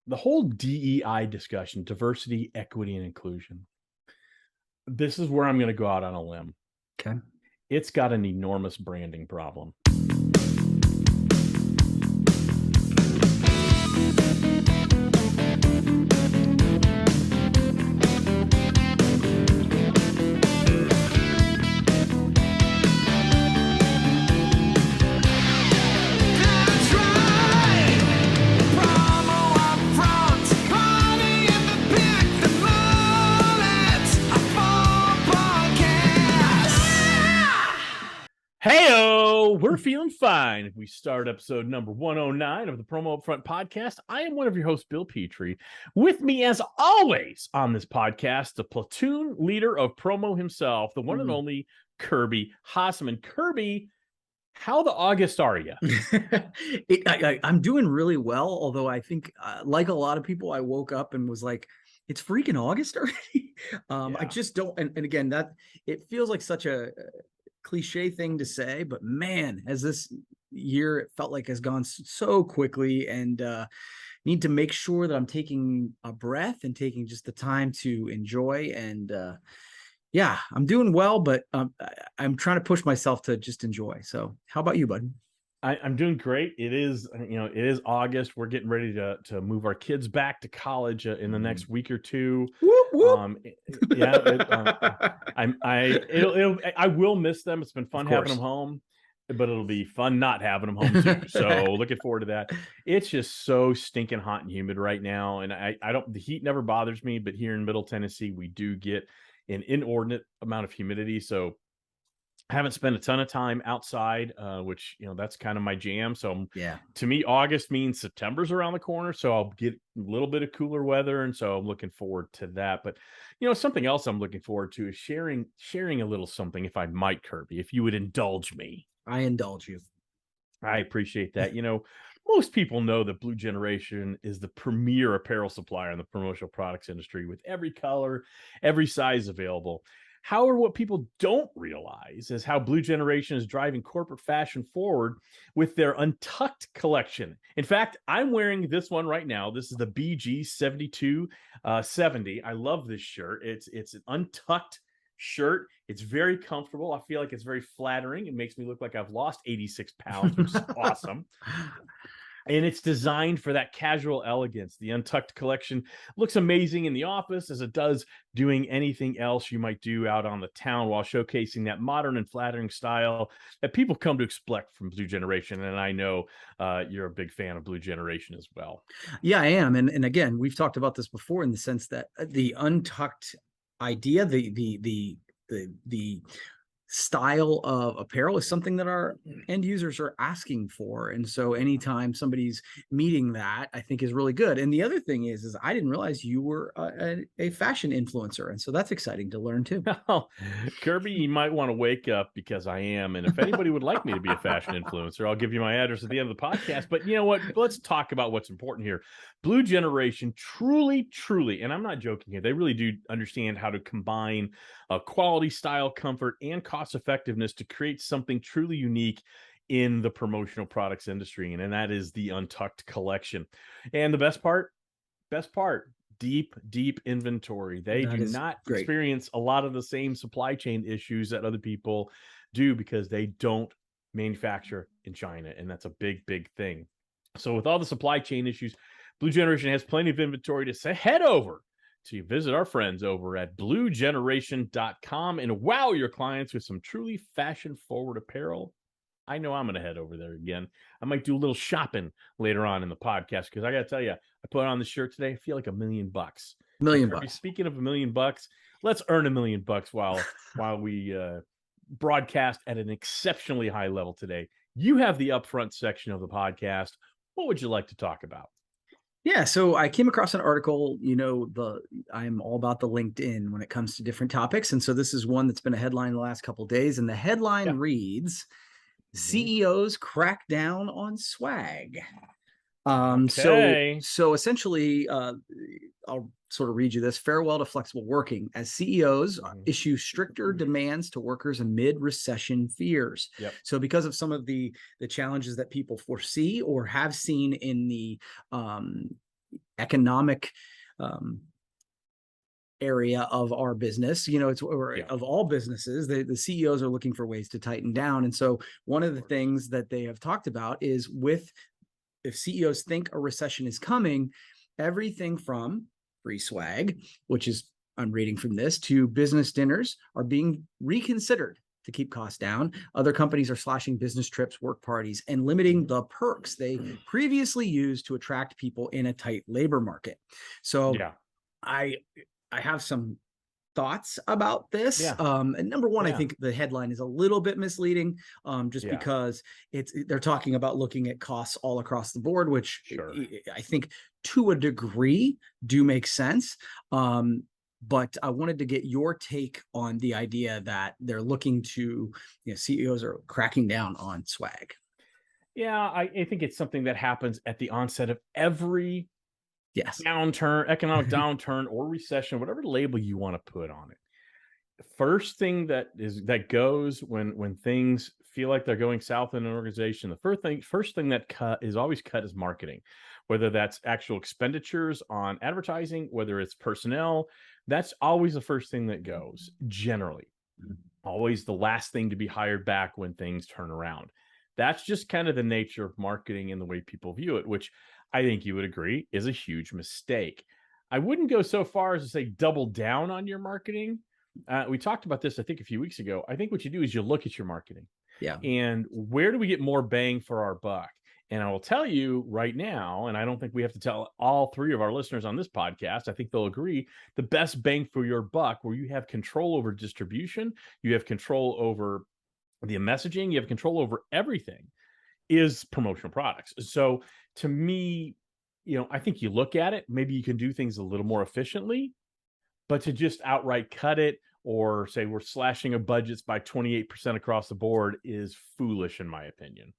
the whole DEI discussion, diversity, equity, and inclusion. This is where I'm going to go out on a limb. Okay. It's got an enormous branding problem. Heyo, we're feeling fine. We start episode number 109 of the Promo UPFront Podcast. I am one of your hosts, Bill Petrie. With me, as always, on this podcast, the platoon leader of Promo himself, the one and only Kirby Hasseman. Kirby, how the August are you? I'm doing really well, although I think, like a lot of people, I woke up and was like, it's freaking August already. I just don't, and again, that it feels like such a cliche thing to say, but man, as this year it felt like has gone so quickly, and need to make sure that I'm taking a breath and taking just the time to enjoy. And yeah, I'm doing well, but I'm trying to push myself to just enjoy. So how about you, bud? I'm doing great. It is August. We're getting ready to move our kids back to college in the next week or two. Whoop, whoop. I will miss them. It's been fun having them home, but it'll be fun not having them home too. So looking forward to that. It's just so stinking hot and humid right now, and the heat never bothers me, but here in Middle Tennessee, we do get an inordinate amount of humidity. So I haven't spent a ton of time outside, which, that's kind of my jam. So to me, August means September's around the corner. So I'll get a little bit of cooler weather. And so I'm looking forward to that. But, something else I'm looking forward to is sharing a little something, if I might, Kirby, if you would indulge me. I indulge you. I appreciate that. Most people know that Blue Generation is the premier apparel supplier in the promotional products industry, with every color, every size available. However, what people don't realize is how Blue Generation is driving corporate fashion forward with their Untucked collection. In fact, I'm wearing this one right now. This is the BG 7270. I love this shirt. It's an untucked shirt. It's very comfortable. I feel like it's very flattering. It makes me look like I've lost 86 pounds, which is awesome. And it's designed for that casual elegance. The Untucked collection looks amazing in the office as it does doing anything else you might do out on the town, while showcasing that modern and flattering style that people come to expect from Blue Generation. And I know you're a big fan of Blue Generation as well. Yeah, I am. And again, we've talked about this before in the sense that the untucked idea, the style of apparel is something that our end users are asking for. And so anytime somebody's meeting that, I think is really good. And the other thing is I didn't realize you were a fashion influencer. And so that's exciting to learn too. Oh, Kirby, you might want to wake up, because I am. And if anybody would like me to be a fashion influencer, I'll give you my address at the end of the podcast. But you know what? Let's talk about what's important here. Blue Generation truly, and I'm not joking here, they really do understand how to combine quality, style, comfort, and cost effectiveness to create something truly unique in the promotional products industry. And that is the Untucked collection. And the best part, deep inventory. They do not experience a lot of the same supply chain issues that other people do, because they don't manufacture in China. And that's a big thing. So with all the supply chain issues, Blue Generation has plenty of inventory to say, head over to visit our friends over at bluegeneration.com and wow your clients with some truly fashion-forward apparel. I know I'm going to head over there again. I might do a little shopping later on in the podcast, because I got to tell you, I put on the shirt today. I feel like $1 million. $1 million. Speaking of $1 million, let's earn $1 million while we broadcast at an exceptionally high level today. You have the upfront section of the podcast. What would you like to talk about? Yeah, so I came across an article, I'm all about the LinkedIn when it comes to different topics. And so this is one that's been a headline the last couple of days. And the headline reads, CEOs crack down on swag. So essentially, I'll sort of read you this: farewell to flexible working, as CEOs issue stricter demands to workers amid recession fears. So because of some of the challenges that people foresee or have seen in the economic area of our business, it's of all businesses, the CEOs are looking for ways to tighten down. And so one of the things that they have talked about is if CEOs think a recession is coming, everything from free swag, which is, I'm reading from this, to business dinners are being reconsidered to keep costs down. Other companies are slashing business trips, work parties, and limiting the perks they previously used to attract people in a tight labor market. So I have some thoughts about this. And number one, I think the headline is a little bit misleading, because they're talking about looking at costs all across the board, which I think to a degree do make sense. But I wanted to get your take on the idea that they're looking to, CEOs are cracking down on swag. Yeah, I think it's something that happens at the onset of every downturn, economic downturn or recession, whatever label you want to put on it. First thing that goes when things feel like they're going south in an organization, the first thing that is always cut is marketing, whether that's actual expenditures on advertising, whether it's personnel. That's always the first thing that goes, generally. Always the last thing to be hired back when things turn around. That's just kind of the nature of marketing and the way people view it, which I think you would agree is a huge mistake. I wouldn't go so far as to say double down on your marketing. We talked about this, I think, a few weeks ago. I think what you do is you look at your marketing. And where do we get more bang for our buck? And I will tell you right now, and I don't think we have to tell all three of our listeners on this podcast, I think they'll agree, the best bang for your buck, where you have control over distribution, you have control over the messaging, you have control over everything, is promotional products. So to me, I think you look at it, maybe you can do things a little more efficiently, but to just outright cut it or say we're slashing our budgets by 28% across the board is foolish, in my opinion.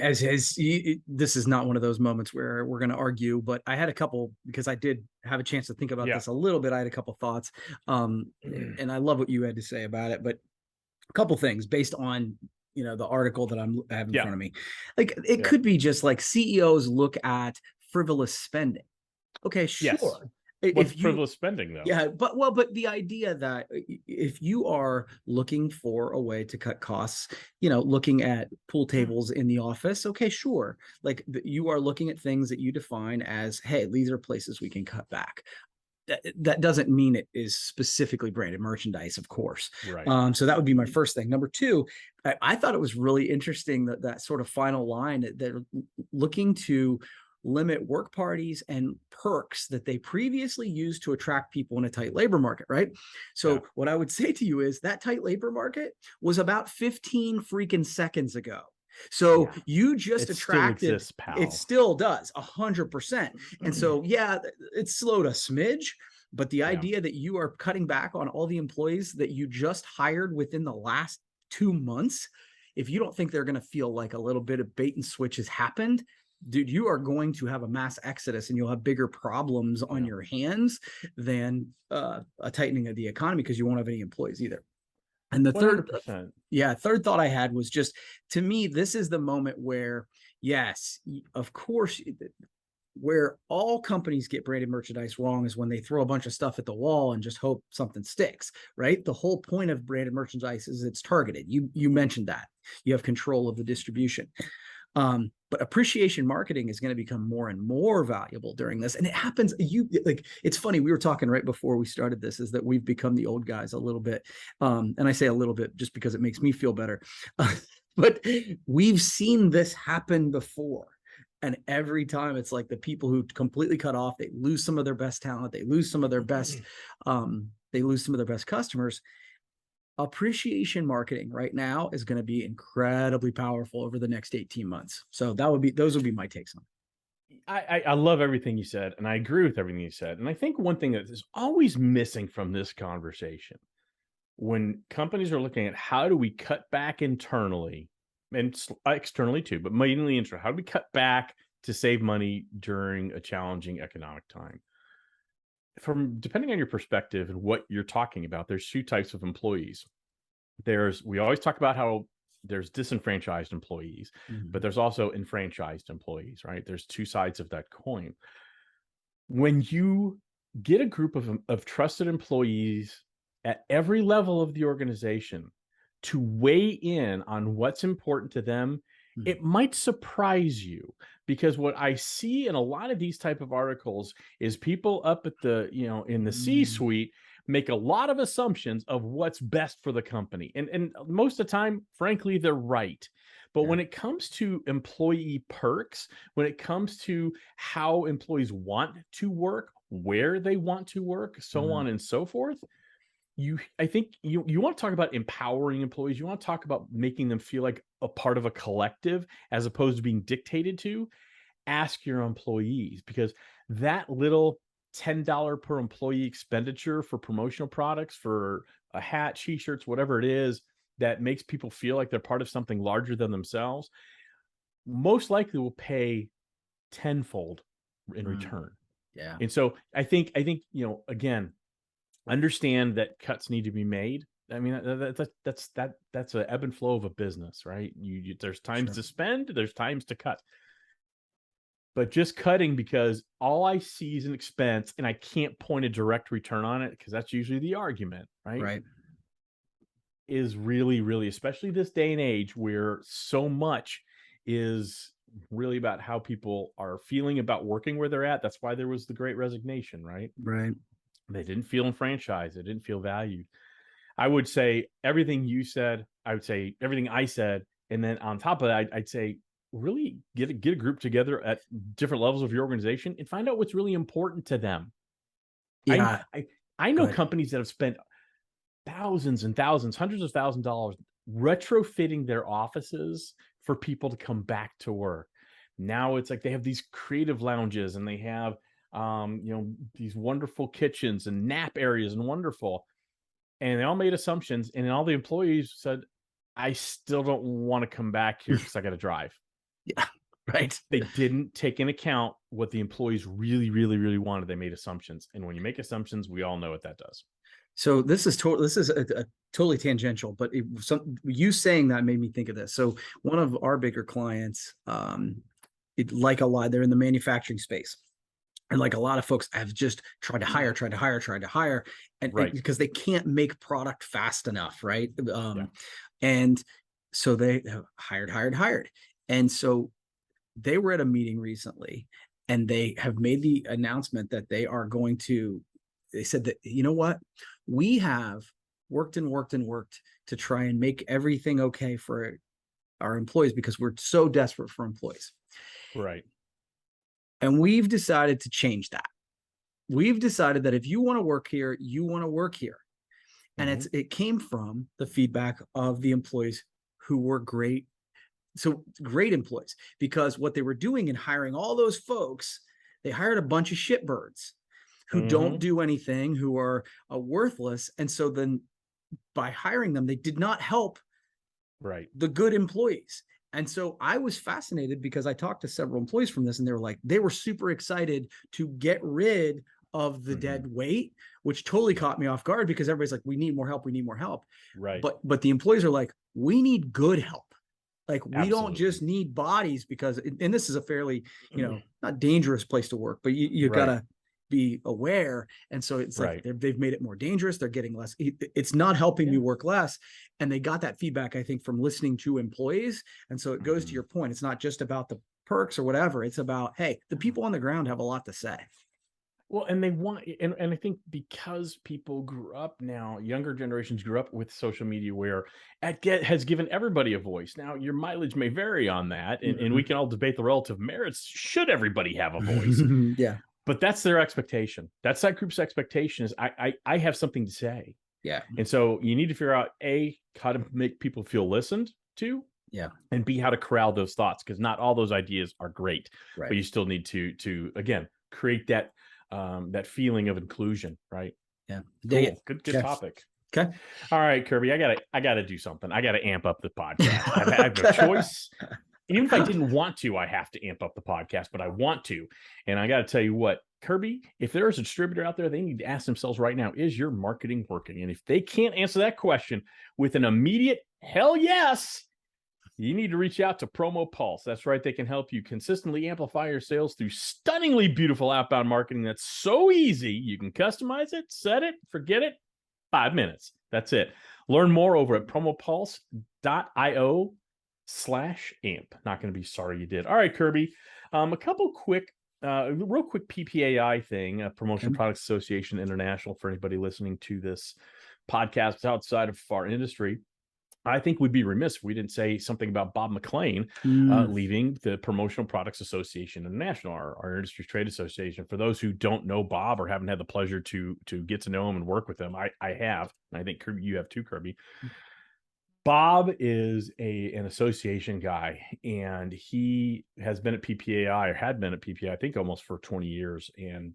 As this is not one of those moments where we're going to argue, but I had a couple, because I did have a chance to think about this a little bit. I had a couple thoughts, and I love what you had to say about it, but a couple things based on the article that I have in front of me. Like it could be just like CEOs look at frivolous spending. Okay, sure. What's frivolous spending, though? But the idea that if you are looking for a way to cut costs, looking at pool tables in the office, okay, sure. Like you are looking at things that you define as, hey, these are places we can cut back. That doesn't mean it is specifically branded merchandise, of course. Right. So that would be my first thing. Number two, I thought it was really interesting that sort of final line that they're looking to limit work parties and perks that they previously used to attract people in a tight labor market, right? So what I would say to you is that tight labor market was about 15 freaking seconds ago. So you just attracted, still exists, pal. It still does 100%. And so, it's slowed a smidge, but the idea that you are cutting back on all the employees that you just hired within the last 2 months, if you don't think they're going to feel like a little bit of bait and switch has happened, dude, you are going to have a mass exodus and you'll have bigger problems on your hands than a tightening of the economy, because you won't have any employees either. And the 100%. third thought I had was just, to me, this is the moment where, yes, of course, where all companies get branded merchandise wrong is when they throw a bunch of stuff at the wall and just hope something sticks, right? The whole point of branded merchandise is it's targeted. You mentioned that. You have control of the distribution. But appreciation marketing is going to become more and more valuable during this. And it happens, it's funny, we were talking right before we started this, is that we've become the old guys a little bit. And I say a little bit just because it makes me feel better. But we've seen this happen before. And every time it's like the people who completely cut off, they lose some of their best talent. They lose some of their best, customers. Appreciation marketing right now is going to be incredibly powerful over the next 18 months. So those would be my takes on it. I love everything you said, and I agree with everything you said. And I think one thing that is always missing from this conversation, when companies are looking at how do we cut back internally and externally too, but mainly internally, how do we cut back to save money during a challenging economic time? Depending on your perspective and what you're talking about, there's two types of employees. We always talk about how there's disenfranchised employees, Mhm. but there's also enfranchised employees, right? There's two sides of that coin. When you get a group of trusted employees at every level of the organization to weigh in on what's important to them, it might surprise you, because what I see in a lot of these type of articles is people up at the, in the C-suite make a lot of assumptions of what's best for the company. And most of the time, frankly, they're right. But when it comes to employee perks, when it comes to how employees want to work, where they want to work, so on and so forth, I think you want to talk about empowering employees. You want to talk about making them feel like a part of a collective as opposed to being dictated to. Ask your employees, because that little $10 per employee expenditure for promotional products, for a hat, t-shirts, whatever it is, that makes people feel like they're part of something larger than themselves, most likely will pay tenfold in return. Yeah. And so I think, again, understand that cuts need to be made. I mean, that's an ebb and flow of a business, right? There's times to spend, there's times to cut. But just cutting because all I see is an expense and I can't point a direct return on it, because that's usually the argument, right? Right. Is really, really, especially this day and age where so much is really about how people are feeling about working where they're at. That's why there was the Great Resignation, right? Right. They didn't feel enfranchised. They didn't feel valued. I would say everything you said. I would say everything I said. And then on top of that, I'd say really get a group together at different levels of your organization and find out what's really important to them. Yeah. I know companies that have spent thousands and thousands, hundreds of thousands of dollars retrofitting their offices for people to come back to work. Now it's like they have these creative lounges and they have these wonderful kitchens and nap areas and wonderful. And they all made assumptions, and all the employees said, I still don't want to come back here because I got to drive. Yeah. Right. They didn't take into account what the employees really, really, really wanted. They made assumptions. And when you make assumptions, we all know what that does. So this is a totally tangential, but you saying that made me think of this. So one of our bigger clients, like a lot, they're in the manufacturing space. And like a lot of folks have just tried to hire, and because they can't make product fast enough, right? And so they hired. And so they were at a meeting recently, and they have made the announcement that they said that, you know what? We have worked to try and make everything okay for our employees because we're so desperate for employees. Right. And we've decided to change that. We've decided that if you want to work here, you want to work here. And it came from the feedback of the employees who were great. So great employees, because what they were doing in hiring all those folks, they hired a bunch of shitbirds who don't do anything, who are worthless. And so then by hiring them, they did not help the good employees. And so I was fascinated because I talked to several employees from this, and they were super excited to get rid of the dead weight, which totally caught me off guard because everybody's like, we need more help. Right. But the employees are like, we need good help. Like, we Absolutely. don't just need bodies and this is a fairly, not dangerous place to work, but you gotta be aware. And so it's like they've made it more dangerous. They're getting less. It's not helping me work less. And they got that feedback, I think, from listening to employees. And so it goes to your point. It's not just about the perks or whatever. It's about, hey, the people on the ground have a lot to say. Well, and they want, and I think because people grew up now, younger generations grew up with social media where has given everybody a voice. Now, your mileage may vary on that, and we can all debate the relative merits. Should everybody have a voice? Yeah. But that's their expectation. That's that group's expectation is I have something to say. Yeah. And so you need to figure out A, how to make people feel listened to. Yeah. And B, how to corral those thoughts, because not all those ideas are great. Right. But you still need to again create that feeling of inclusion, right? Yeah. Cool. Good topic. Okay. All right, Kirby. I gotta do something. I gotta amp up the podcast. I have no choice. Even if I didn't want to, I have to amp up the podcast, but I want to. And I got to tell you what, Kirby, if there is a distributor out there, they need to ask themselves right now, is your marketing working? And if they can't answer that question with an immediate hell yes, you need to reach out to Promo Pulse. That's right. They can help you consistently amplify your sales through stunningly beautiful outbound marketing that's so easy. You can customize it, set it, forget it. 5 minutes. That's it. Learn more over at promopulse.io/amp. Not going to be sorry you did. All right, Kirby. A couple quick, real quick PPAI thing, Promotional Products Association International, for anybody listening to this podcast outside of our industry. I think we'd be remiss if we didn't say something about Bob McLean leaving the Promotional Products Association International, our industry trade association. For those who don't know Bob or haven't had the pleasure to get to know him and work with him, I have, and I think Kirby, you have too, Kirby. Bob is an association guy, and he has been at PPAI, or had been at PPAI, I think almost for 20 years, and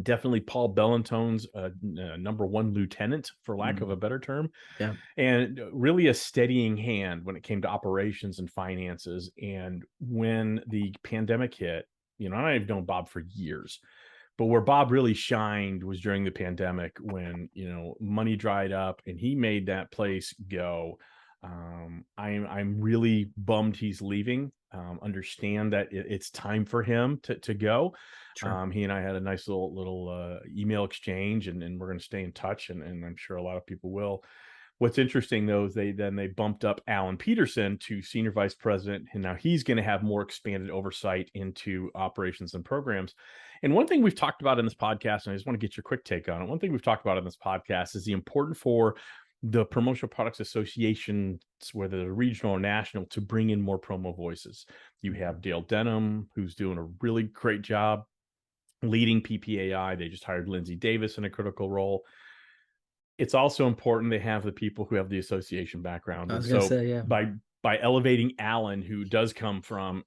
definitely Paul Bellantone's number one lieutenant, for lack of a better term. Yeah. And really a steadying hand when it came to operations and finances. And when the pandemic hit, I've known Bob for years, but where Bob really shined was during the pandemic when, money dried up and he made that place go. I'm really bummed he's leaving. Understand that it's time for him to go. Sure. He and I had a nice little email exchange, and we're going to stay in touch, and I'm sure a lot of people will. What's interesting though is they bumped up Alan Peterson to senior vice president, and now he's going to have more expanded oversight into operations and programs. And one thing we've talked about in this podcast, and I just want to get your quick take on it. One thing we've talked about in this podcast is the importance for the Promotional Products Association, whether they're regional or national, to bring in more promo voices. You have Dale Denham, who's doing a really great job leading PPAI. They just hired Lindsay Davis in a critical role. It's also important they have the people who have the association background. I was going to say, yeah. By elevating Alan, who does come from,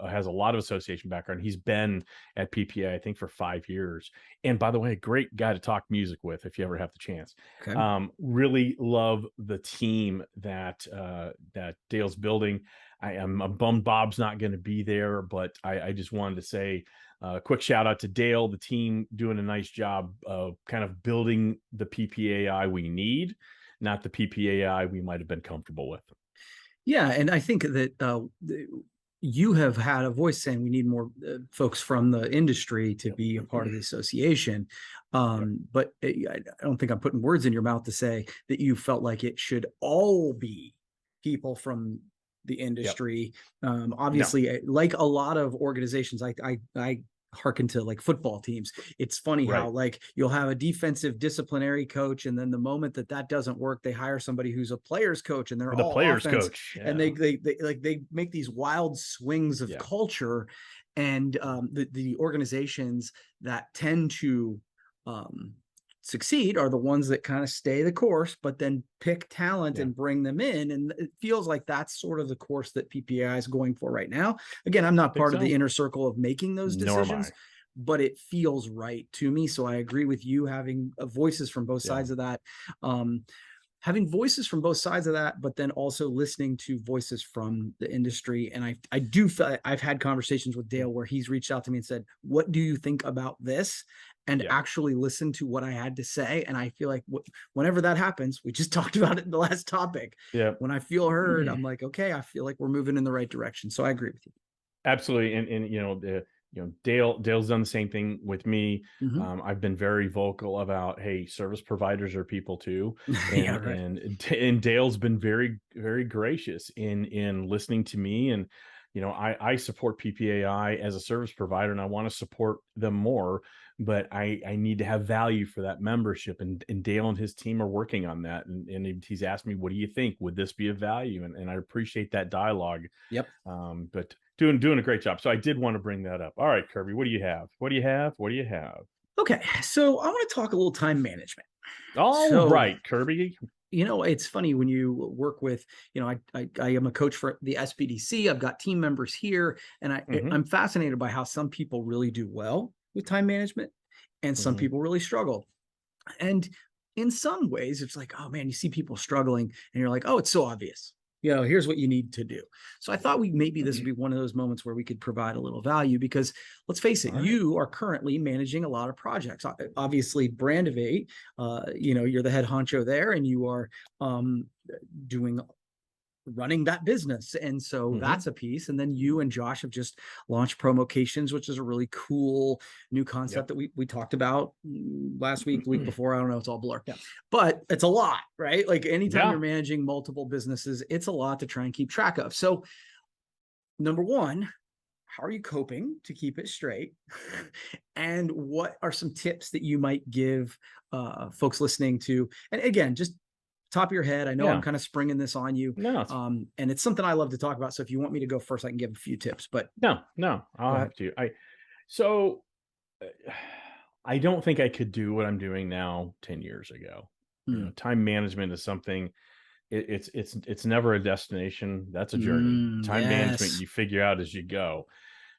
has a lot of association background. He's been at PPA, I think, for 5 years. And by the way, a great guy to talk music with if you ever have the chance. Okay. Really love the team that Dale's building. I'm bummed Bob's not going to be there, but I just wanted to say a quick shout out to Dale, the team doing a nice job of kind of building the PPAI we need, not the PPAI we might have been comfortable with. Yeah, and I think that you have had a voice saying we need more folks from the industry to be a part of the association. But I don't think I'm putting words in your mouth to say that you felt like it should all be people from the industry. Obviously, like a lot of organizations, I hearken to like football teams. It's funny how like you'll have a defensive disciplinary coach, and then the moment that doesn't work, they hire somebody who's a players coach, and they're all players coach, and they make these wild swings of culture. And the organizations that tend to succeed are the ones that kind of stay the course, but then pick talent and bring them in. And it feels like that's sort of the course that PPAI is going for right now. Again, I'm not part of the inner circle of making those decisions, but it feels right to me. So I agree with you having voices from both sides of that. Having voices from both sides of that, but then also listening to voices from the industry. And I do feel I've had conversations with Dale where he's reached out to me and said, what do you think about this? And actually listen to what I had to say. And I feel like whenever that happens, we just talked about it in the last topic. Yeah. When I feel heard, I'm like, okay, I feel like we're moving in the right direction. So I agree with you. Absolutely. And Dale's done the same thing with me. I've been very vocal about, hey, service providers are people too. And, and Dale's been very, very gracious in listening to me. And, I support PPAI as a service provider, and I want to support them more, but I need to have value for that membership. And Dale and his team are working on that. And he's asked me, what do you think? Would this be of value? And I appreciate that dialogue. Yep. But doing a great job. So I did want to bring that up. All right, Kirby, what do you have? What do you have? Okay. So I want to talk a little time management. All right, Kirby. It's funny when you work with, I am a coach for the SBDC. I've got team members here, and I'm fascinated by how some people really do well with time management and some people really struggle. And in some ways it's like, oh man, you see people struggling and you're like, oh, it's so obvious. Here's what you need to do. So I thought this would be one of those moments where we could provide a little value, because let's face it, you are currently managing a lot of projects. Obviously, Brandivate, you're the head honcho there, and you are doing running that business. And so that's a piece. And then you and Josh have just launched Promocations, which is a really cool new concept that we talked about last week, the week before. I don't know, it's all blur. But it's a lot, right? Like anytime you're managing multiple businesses, it's a lot to try and keep track of. So number one, how are you coping to keep it straight? And what are some tips that you might give folks listening to? And again, just top of your head, I know I'm kind of springing this on you. And it's something I love to talk about. So if you want me to go first, I can give a few tips, but no, I'll have to. I don't think I could do what I'm doing now 10 years ago. You know, time management is something, it's never a destination. That's a journey. Time management, you figure out as you go.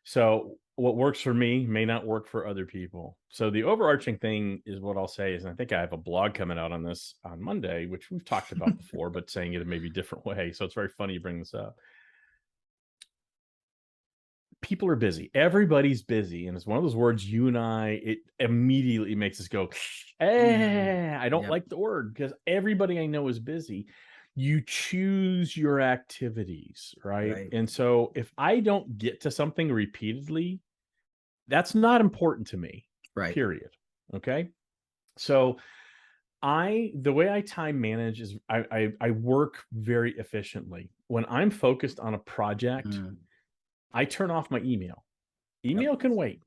So what works for me may not work for other people. So the overarching thing is what I'll say is, and I think I have a blog coming out on this on Monday, which we've talked about before, but saying it in maybe a different way. So it's very funny you bring this up. People are busy. Everybody's busy. And it's one of those words you and I, it immediately makes us go, I don't like the word, because everybody I know is busy. You choose your activities, right? And so if I don't get to something repeatedly, that's not important to me, period. Okay. So the way I time manage is I work very efficiently. When I'm focused on a project, I turn off my email. Email can wait.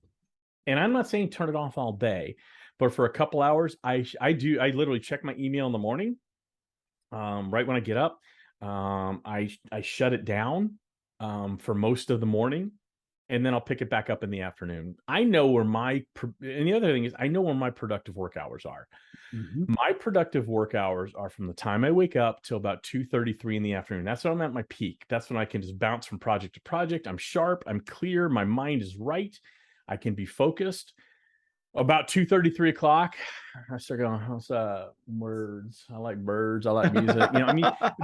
And I'm not saying turn it off all day, but for a couple hours, I literally check my email in the morning. Right when I get up, I shut it down for most of the morning, and then I'll pick it back up in the afternoon. I know where and the other thing is I know where my productive work hours are. My productive work hours are from the time I wake up till about 2:33 in the afternoon. That's when I'm at my peak. That's when I can just bounce from project to project. I'm sharp, I'm clear, my mind is right. I can be focused. About 2:30, 3 o'clock, I start going, how's words? I like birds. I like music.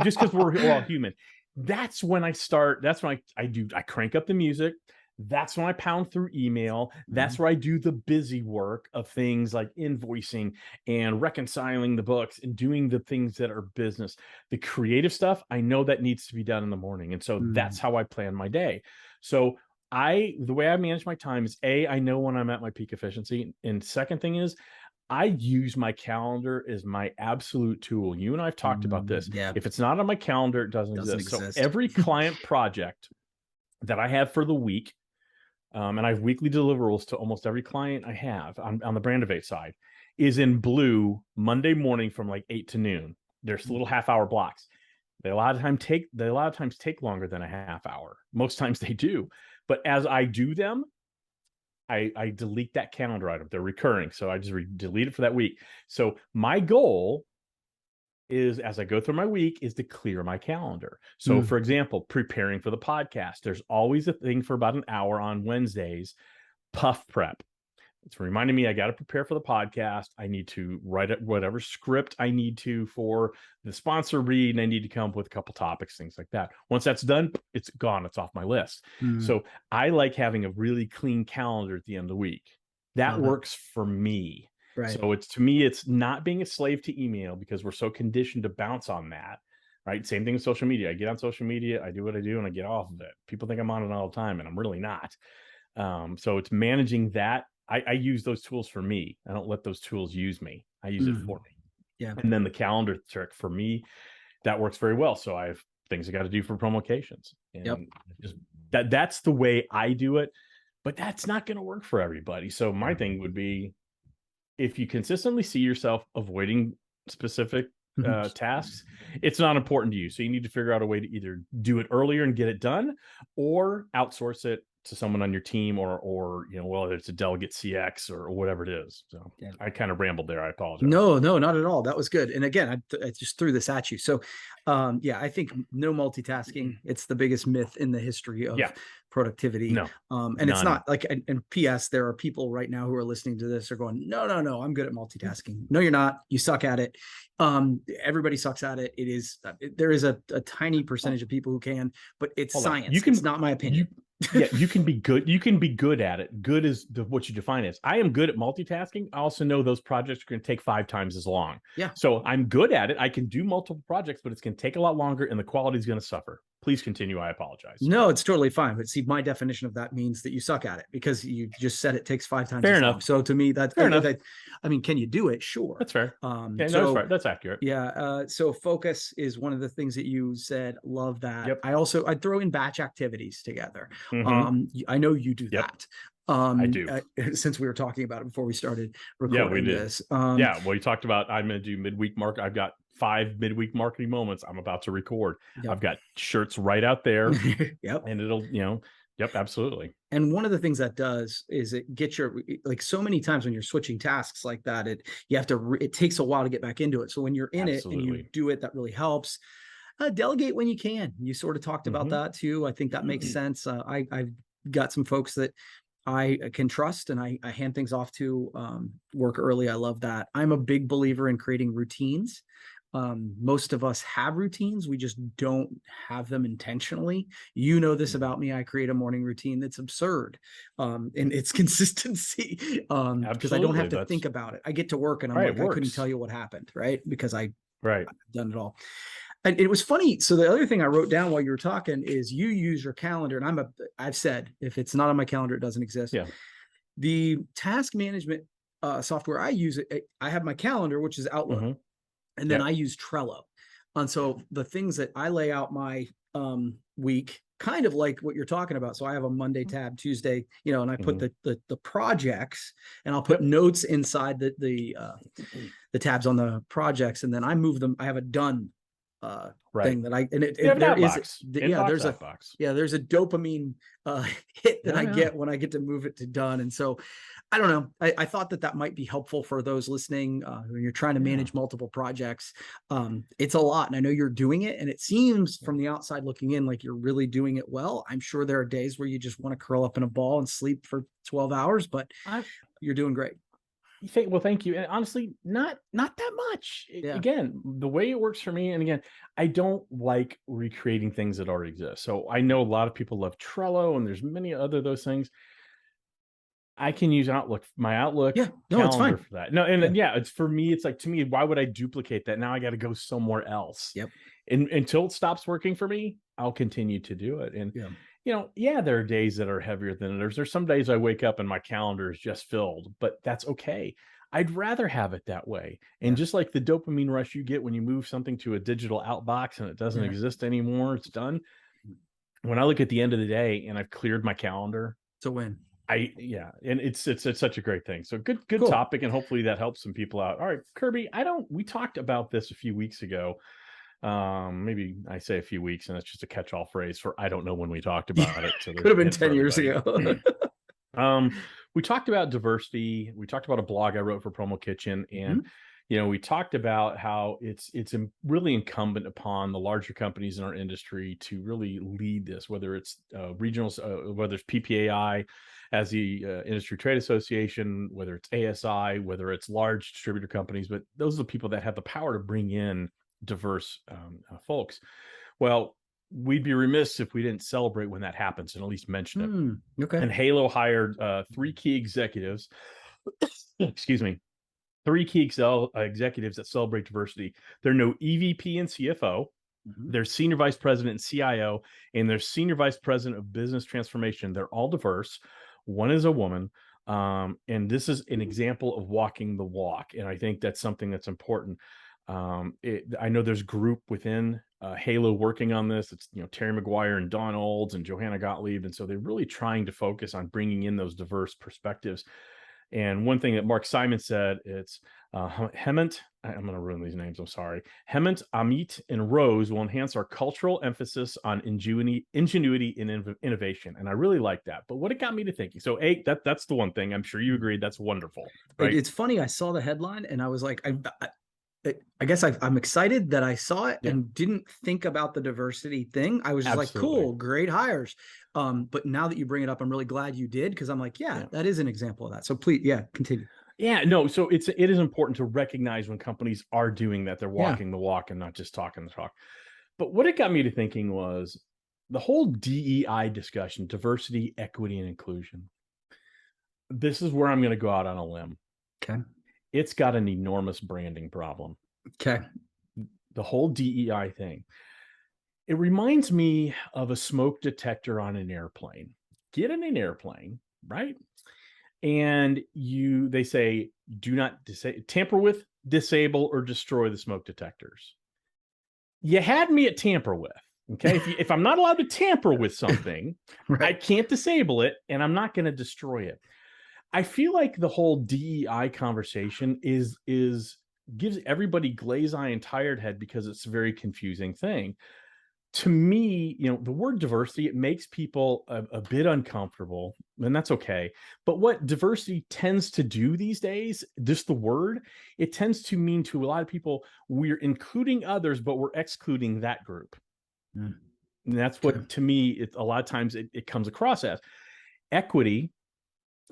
Just because we're all human. That's when I start. That's when I crank up the music. That's when I pound through email. That's where I do the busy work of things like invoicing and reconciling the books and doing the things that are business. The creative stuff, I know that needs to be done in the morning. And so that's how I plan my day. So the way I manage my time is I know when I'm at my peak efficiency. And second thing is I use my calendar as my absolute tool. You and I have talked about this. If it's not on my calendar, it doesn't exist. So every client project that I have for the week, and I have weekly deliverables to almost every client I have on the Brandivate side, is in blue Monday morning from like 8 to noon. There's little half-hour blocks. They a lot of times take longer than a half hour. Most times they do. But as I do them, I delete that calendar item. They're recurring. So I just delete it for that week. So my goal is, as I go through my week, is to clear my calendar. So for example, preparing for the podcast, there's always a thing for about an hour on Wednesdays, puff prep. It's reminding me I got to prepare for the podcast. I need to write whatever script I need to for the sponsor read, and I need to come up with a couple topics, things like that. Once that's done, it's gone. It's off my list. So I like having a really clean calendar at the end of the week. That works for me. So to me, it's not being a slave to email, because we're so conditioned to bounce on that. Right. Same thing with social media. I get on social media, I do what I do, and I get off of it. People think I'm on it all the time, and I'm really not. So it's managing that. I use those tools for me. I don't let those tools use me. I use it for me. And then the calendar trick for me, that works very well. So I have things I got to do for Promocations. And just that's the way I do it. But that's not going to work for everybody. So my thing would be, if you consistently see yourself avoiding specific tasks, it's not important to you. So you need to figure out a way to either do it earlier and get it done, or outsource it to someone on your team, or whether it's a delegate CX or whatever it is. So I kind of rambled there. I apologize. No, not at all. That was good. And again, I just threw this at you. So I think no multitasking. It's the biggest myth in the history of productivity. No, and it's not like, and PS, there are people right now who are listening to this are going, no, I'm good at multitasking. No, you're not. You suck at it. Everybody sucks at it. There is a tiny percentage of people who can, but it's science. It's not my opinion. Yeah, you can be good. You can be good at it. Good is what you define as. I am good at multitasking. I also know those projects are going to take 5 times as long. Yeah. So I'm good at it. I can do multiple projects, but it's going to take a lot longer and the quality is going to suffer. Please continue. I apologize. No, it's totally fine. But see, my definition of that means that you suck at it, because you just said it takes 5 times Fair as enough. long. So to me, that's fair enough. I mean, can you do it? Sure. That's fair. Yeah, no, so that's fair. That's accurate. yeah. So focus is one of the things that you said. Love that. Yep. I'd throw in batch activities together. Mhm. I know you do Yep. that. I do. Since we were talking about it before we started recording we did. this. Yeah, well, you talked about I'm going to do midweek market. I've got 5 midweek marketing moments I'm about to record. Yep. I've got shirts right out there. Yep. And it'll, yep, absolutely. And one of the things that does is it gets your, like, so many times when you're switching tasks like that, it takes a while to get back into it. So when you're in Absolutely. it and you do it, that really helps. Delegate when you can. You sort of talked about that too. I think that makes sense. I've got some folks that I can trust, and I hand things off to, work early. I love that. I'm a big believer in creating routines. Most of us have routines. We just don't have them intentionally. You know this about me. I create a morning routine that's absurd in its consistency, because I don't have to think about it. I get to work and I'm like, I couldn't tell you what happened, right? Because I've done it all. And it was funny. So the other thing I wrote down while you were talking is you use your calendar, and I've said, if it's not on my calendar, it doesn't exist. Yeah. The task management software I use, I have my calendar, which is Outlook. And then I use Trello. And so the things that I lay out my week, kind of like what you're talking about. So I have a Monday tab, Tuesday, and I put the projects, and I'll put notes inside the tabs on the projects, and then I move them. I have a done thing that there's a dopamine hit that I get when I get to move it to done. And so I don't know. I thought that might be helpful for those listening when you're trying to manage multiple projects. It's a lot, and I know you're doing it, and it seems from the outside looking in like you're really doing it well. I'm sure there are days where you just want to curl up in a ball and sleep for 12 hours, but you're doing great. Well, thank you. And honestly, not that much. Again, the way it works for me, and again, I don't like recreating things that already exist. So I know a lot of people love Trello, and there's many other those things. I can use Outlook, my Outlook calendar it's fine for that. No, and it's for me. It's like, to me, why would I duplicate that? Now I got to go somewhere else. Yep. And until it stops working for me, I'll continue to do it. And there are days that are heavier than others. There's some days I wake up and my calendar is just filled, but that's okay. I'd rather have it that way. And just like the dopamine rush you get when you move something to a digital outbox and it doesn't exist anymore, it's done. When I look at the end of the day and I've cleared my calendar, it's a win. and it's such a great thing. So good topic, and hopefully that helps some people out. All right, Kirby, we talked about this a few weeks ago. Maybe I say a few weeks, and it's just a catch-all phrase for I don't know when we talked about it. So could have been 10 years ago. We talked about diversity. We talked about a blog I wrote for Promo Kitchen, and we talked about how it's really incumbent upon the larger companies in our industry to really lead this, whether it's regionals, whether it's PPAI as the industry trade association, whether it's ASI, whether it's large distributor companies, but those are the people that have the power to bring in diverse folks. Well, we'd be remiss if we didn't celebrate when that happens and at least mention it. Okay. And Halo hired 3 key executives. Excuse me. 3 key executives that celebrate diversity. They're no EVP and CFO. They're senior vice president and CIO, and they're senior vice president of business transformation. They're all diverse. One is a woman. And this is an example of walking the walk. And I think that's something that's important. I know there's a group within Halo working on this. It's Terry McGuire and Don Olds and Johanna Gottlieb, and so they're really trying to focus on bringing in those diverse perspectives. And one thing that Mark Simon said, it's Hemant. I'm going to ruin these names. I'm sorry. Hemant, Amit, and Rose will enhance our cultural emphasis on ingenuity and innovation. And I really like that. But what it got me to thinking, so that's the one thing. I'm sure you agreed. That's wonderful. Right? It's funny. I saw the headline and I was like, I guess I'm excited that I saw it and didn't think about the diversity thing. I was just like, cool, great hires. But now that you bring it up, I'm really glad you did, because I'm like, that is an example of that. So please, continue. Yeah, no. So it is important to recognize when companies are doing that, they're walking the walk and not just talking the talk. But what it got me to thinking was, the whole DEI discussion, diversity, equity, and inclusion. This is where I'm going to go out on a limb. Okay. It's got an enormous branding problem. Okay. The whole DEI thing. It reminds me of a smoke detector on an airplane. Get in an airplane, right? And they say, do not tamper with, disable, or destroy the smoke detectors. You had me at tamper with. Okay. If I'm not allowed to tamper with something, right, I can't disable it, and I'm not going to destroy it. I feel like the whole DEI conversation gives everybody glaze eye and tired head because it's a very confusing thing. To me, the word diversity, it makes people a bit uncomfortable, and that's okay. But what diversity tends to do these days, just the word, it tends to mean to a lot of people, we're including others, but we're excluding that group. And that's what, to me, a lot of times it comes across as. Equity,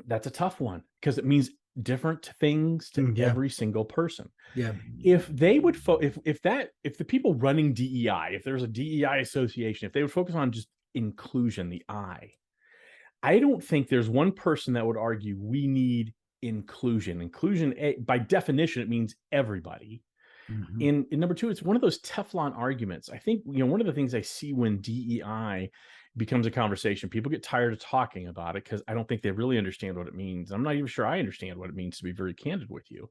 that's a tough one because it means different things to every single person. Yeah. If they would if the people running DEI, if there's a DEI association, if they would focus on just inclusion, the I don't think there's one person that would argue we need inclusion. Inclusion, by definition, it means everybody. And number two, it's one of those Teflon arguments. I think, one of the things I see when DEI becomes a conversation, people get tired of talking about it because I don't think they really understand what it means. I'm not even sure I understand what it means, to be very candid with you.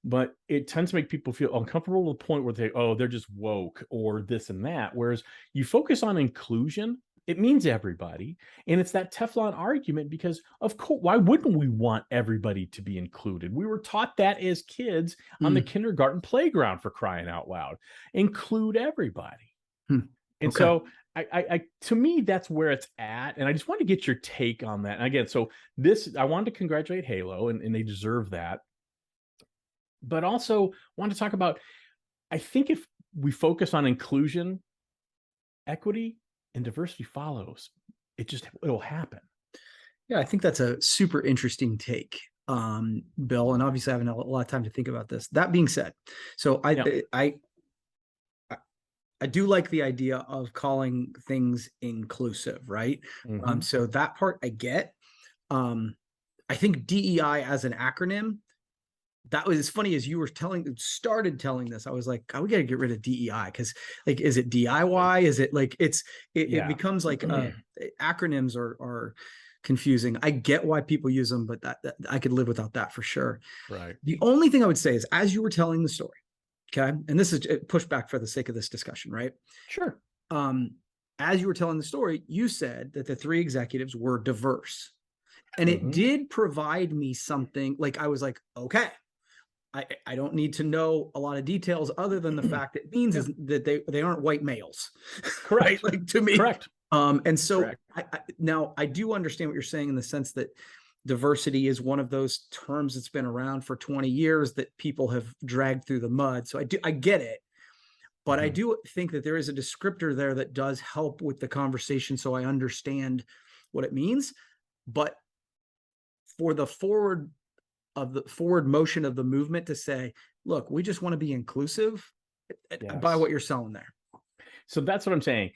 But it tends to make people feel uncomfortable to the point where they're just woke or this and that. Whereas you focus on inclusion, it means everybody. And it's that Teflon argument because, of course, why wouldn't we want everybody to be included? We were taught that as kids on the kindergarten playground, for crying out loud. Include everybody. And so I to me, that's where it's at. And I just wanted to get your take on that. And again, so I wanted to congratulate Halo, and they deserve that. But also want to talk about, I think if we focus on inclusion, equity, and diversity follows, it'll happen. Yeah, I think that's a super interesting take, Bill. And obviously I haven't had a lot of time to think about this. That being said, so I do like the idea of calling things inclusive, right? So that part I get. I think DEI as an acronym, that was as funny as you were started telling this. I was like, we got to get rid of DEI because, like, is it DIY? Is it like it becomes like acronyms are confusing. I get why people use them, but that I could live without that for sure. Right. The only thing I would say is, as you were telling the story, okay, and this is pushback for the sake of this discussion, right? Sure. As you were telling the story, you said that the three executives were diverse, and it did provide me something. Like, I was like, okay, I don't need to know a lot of details other than the fact that it means is that they aren't white males. Correct. Right? Like, to me. Correct. And so now I do understand what you're saying in the sense that diversity is one of those terms that's been around for 20 years that people have dragged through the mud. So I get it, but I do think that there is a descriptor there that does help with the conversation. So I understand what it means, but for the forward motion of the movement to say, look, we just want to be inclusive. I buy what you're selling there. So that's what I'm saying.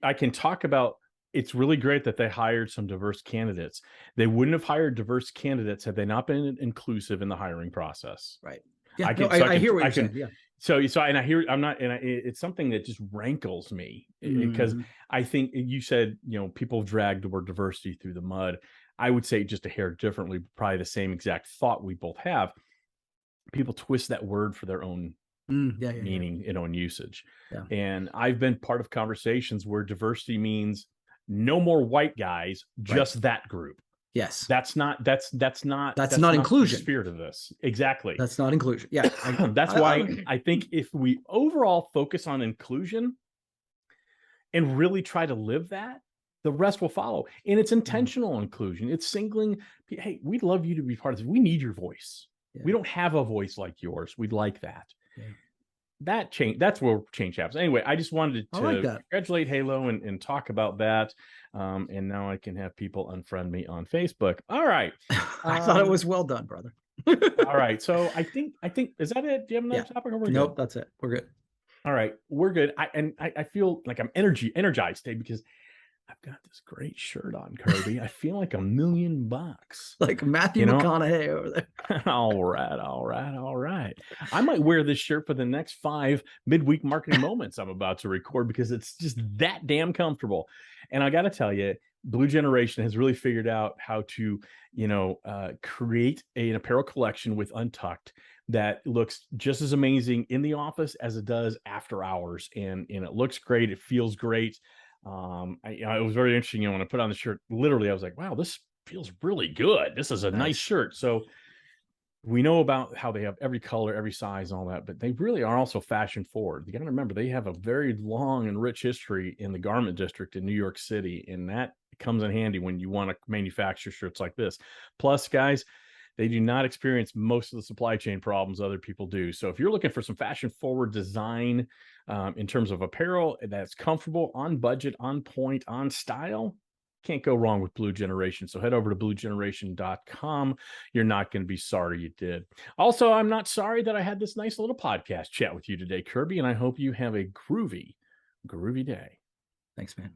I can talk about, it's really great that they hired some diverse candidates. They wouldn't have hired diverse candidates had they not been inclusive in the hiring process. Right. Yeah. I hear what you're saying. Yeah. So, and I hear, it's something that just rankles me because I think you said, people drag the word diversity through the mud. I would say just a hair differently, probably the same exact thought we both have. People twist that word for their own meaning, and usage. Yeah. And I've been part of conversations where diversity means no more white guys, just that group. Yes. That's not inclusion. The spirit of this. Exactly. That's not inclusion. Yeah. That's why I think if we overall focus on inclusion and really try to live that, the rest will follow. And it's intentional inclusion. It's singling, hey, we'd love you to be part of this. We need your voice. Yeah. We don't have a voice like yours. We'd like that. Yeah. That change, that's where change happens. Anyway, I just wanted to congratulate Halo and talk about that. And now I can have people unfriend me on Facebook. All right. I thought it was well done, brother. All right. So I think, is that it? Do you have another topic? Or Nope, that's it. We're good. All right. We're good. I feel like I'm energized today because I've got this great shirt on, Kirby. I feel like $1 million. Like Matthew McConaughey over there. All right. I might wear this shirt for the next 5 midweek marketing moments I'm about to record because it's just that damn comfortable. And I got to tell you, Blue Generation has really figured out how to, create an apparel collection with Untucked that looks just as amazing in the office as it does after hours. And it looks great. It feels great. It was very interesting. When I put on the shirt, literally, I was like, wow, this feels really good. This is a nice shirt. So we know about how they have every color, every size, and all that, but they really are also fashion forward. You got to remember, they have a very long and rich history in the garment district in New York City, and that comes in handy when you want to manufacture shirts like this. Plus, guys, they do not experience most of the supply chain problems other people do. So if you're looking for some fashion forward design in terms of apparel that's comfortable, on budget, on point, on style, can't go wrong with Blue Generation. So head over to bluegeneration.com. You're not going to be sorry you did. Also, I'm not sorry that I had this nice little podcast chat with you today, Kirby, and I hope you have a groovy day. Thanks, man.